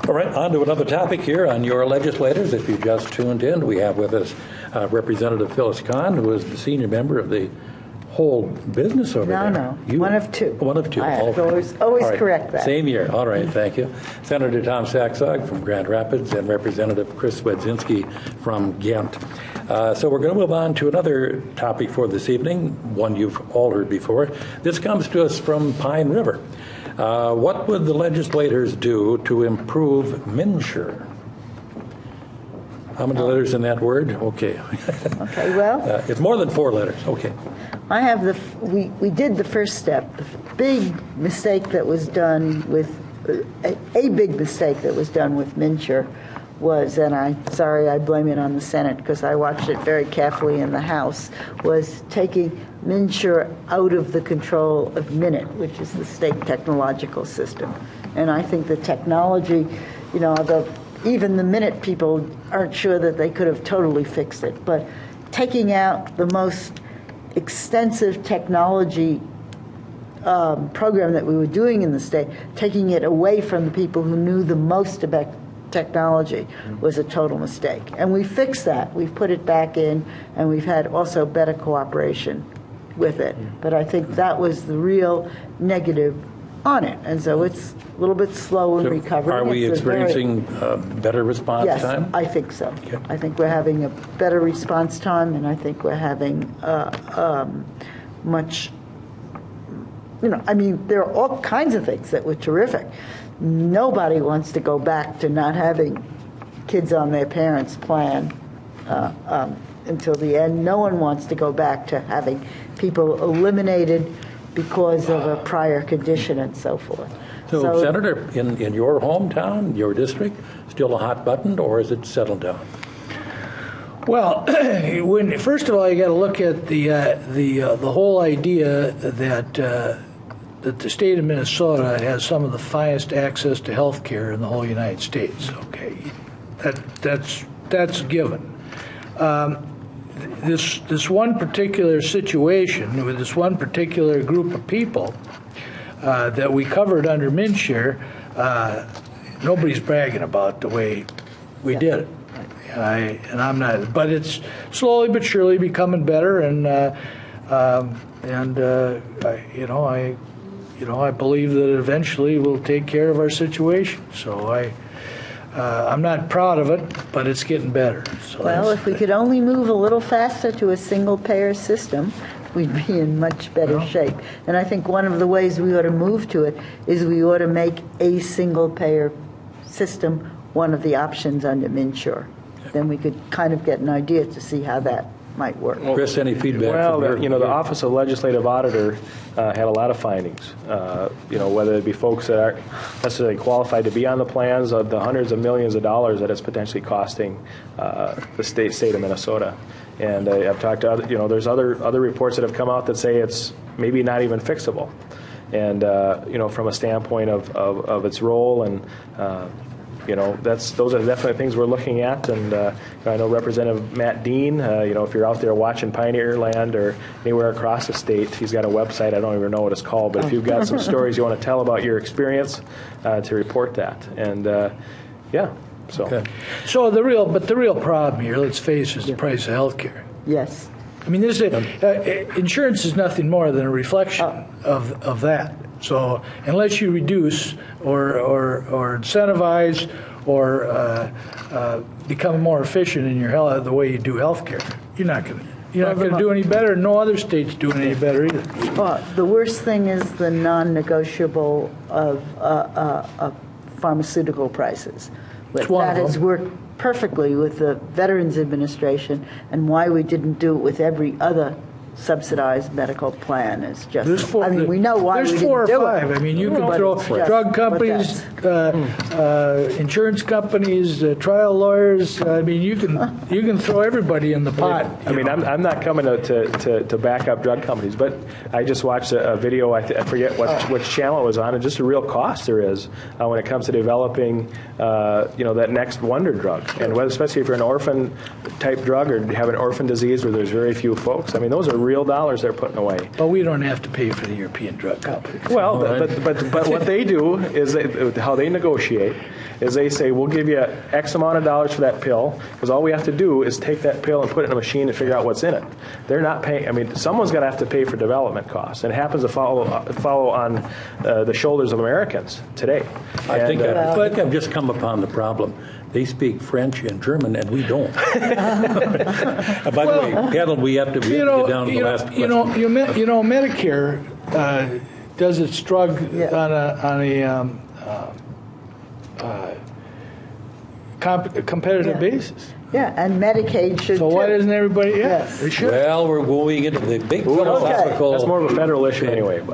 All right, on to another topic here on Your Legislators. If you just tuned in, we have with us Representative Phyllis Kahn, who is the senior member of the whole business over there. No, one of two. One of two. I have to always right. correct that. Same year. All right, thank you. Senator Tom Saxog from Grand Rapids and Representative Chris Swedzinski from Ghent. So we're going to move on to another topic for this evening, one you've all heard before. This comes to us from Pine River. What would the legislators do to improve MNsure? How many letters in that word? Okay. Okay, well. It's more than 4 letters. Okay. I have we did the first step. The big mistake that was done with, a big mistake that was done with MNsure was, and I blame it on the Senate because I watched it very carefully in the House, was taking MNsure out of the control of MNIT, which is the state technological system. And I think the technology, even the MNIT people aren't sure that they could have totally fixed it. But taking out the most extensive technology program that we were doing in the state, taking it away from the people who knew the most about technology was a total mistake. And we fixed that. We've put it back in, and we've had also better cooperation with it. But I think that was the real negative on it. And so it's a little bit slow in recovering. Are we experiencing better response time? Yes, I think so. Okay. I think we're having a better response time, and I think we're having much, there are all kinds of things that were terrific. Nobody wants to go back to not having kids on their parents' plan until the end. No one wants to go back to having people eliminated because of a prior condition and so forth. So Senator, in your hometown, your district, still a hot button, or is it settled down? Well, first of all, you got to look at the whole idea that the state of Minnesota has some of the finest access to health care in the whole United States. Okay, that's a given. This one particular situation with this one particular group of people that we covered under MNsure, nobody's bragging about the way we did it. And I'm not, but it's slowly but surely becoming better, and I believe that eventually we'll take care of our situation. So I'm not proud of it, but it's getting better. So well, if we could only move a little faster to a single-payer system, we'd be in much better shape. And I think one of the ways we ought to move to it is we ought to make a single-payer system one of the options under MNsure. Then we could kind of get an idea to see how that might work. Chris, any feedback? Well, the Office of Legislative Auditor had a lot of findings. Whether it be folks that aren't necessarily qualified to be on the plans, of the hundreds of millions of dollars that it's potentially costing the state of Minnesota. And I've talked to there's other reports that have come out that say it's maybe not even fixable. And from a standpoint of its role and. Those are definitely things we're looking at, and I know Representative Matt Dean. If you're out there watching Pioneer Land or anywhere across the state, he's got a website. I don't even know what it's called, but if you've got some stories you want to tell about your experience, to report that, and So, okay. So the real problem here, let's face it, is the price of health care. Yes. I mean, insurance is nothing more than a reflection of that. So unless you reduce or incentivize or become more efficient in your health, the way you do health care, you're not going to do any better. No other state's doing any better either. Well, the worst thing is the non-negotiable of pharmaceutical prices. That has worked perfectly with the Veterans Administration, and why we didn't do it with every other subsidized medical plan is just. We know why we didn't do it. There's 4 or 5. I mean, you can throw drug companies, insurance companies, trial lawyers. I mean, you can throw everybody in the pot. I mean, I'm not coming to back up drug companies, but I just watched a video. I forget which channel it was on, and just the real cost there is when it comes to developing, that next wonder drug, and especially if you're an orphan type drug or have an orphan disease where there's very few folks. I mean, those are real dollars they're putting away. But we don't have to pay for the European drug company. Well, but what they do is how they negotiate is they say, we'll give you X amount of dollars for that pill, because all we have to do is take that pill and put it in a machine and figure out what's in it. They're not paying. I mean, someone's going to have to pay for development costs, and it happens to follow on the shoulders of Americans today. I think And, I've just come upon the problem. They speak French and German, and we don't. By the way, Paddle, we have to get down to the last question. Medicare does its drug Yeah. on a competitive Yeah. basis. Yeah, and Medicaid should So too. why doesn't everybody? Yeah, Yes. they should. Well, we're moving into the big philosophical. That's more of a federal issue anyway. But.